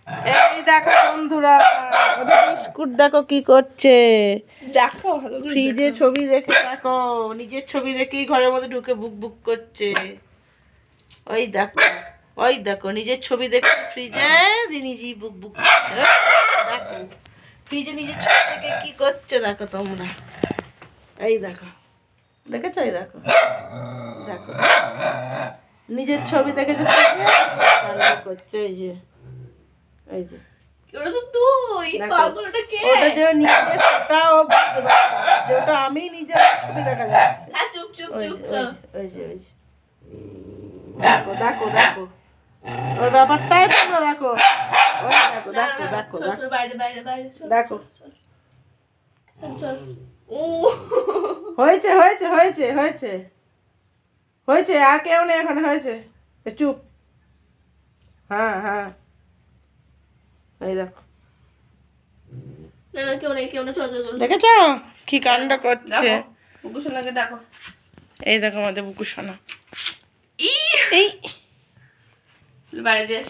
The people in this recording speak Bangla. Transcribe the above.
এই দেখো বন্ধুরা, ওদের বিস্কুট দেখো কি করছে। দেখো ভালো করে ফ্রিজে ছবি দেখে দেখো, নিজের ছবি দেখেই ঘরের মধ্যে ঢুকে বুক বুক করছে। ওই দেখো, ওই দেখো নিজের ছবি দেখে ফ্রিজে নিজেই বুক বুক করছে। দেখো ফ্রিজে নিজের ছবি দেখে কি করছে দেখো তোমরা। এই দেখো, দেখেছো? এই দেখো, দেখো নিজের ছবি দেখেছে ফ্রিজে কান্না করছে। এই যে, এই যে ওটা তো তুই দেখো, পাগল, ওটা কে? ওটা যে নিজে সেটা ও বুঝতে পারছে না, যে ওটা আমি নিজের ছবি দেখা যাচ্ছে। হ্যাঁ চুপ চুপ ওই চুপ যে, চল। ওই যে, ওই যে, দেখো দেখো দেখো ওই ব্যাপারটাই তোমরা দেখো। ওই দেখো দেখো দেখো চল চল বাইরে বাইরে বাইরে চল। দেখো। চল চল। ও হয়েছে হয়েছে হয়েছে হয়েছে হয়েছে, আর কেউ নেই এখানে, হয়েছে। চুপ। হ্যাঁ হ্যাঁ, এই দেখো, না না কেউ নেই, কেউ না, চল চল চল। দেখেছ কি কাণ্ড করছে। দেখো বুকু সোনাকে দেখো। এই দেখো আমাদের বুকু সোনা। ই এই বাইরে দিয়ে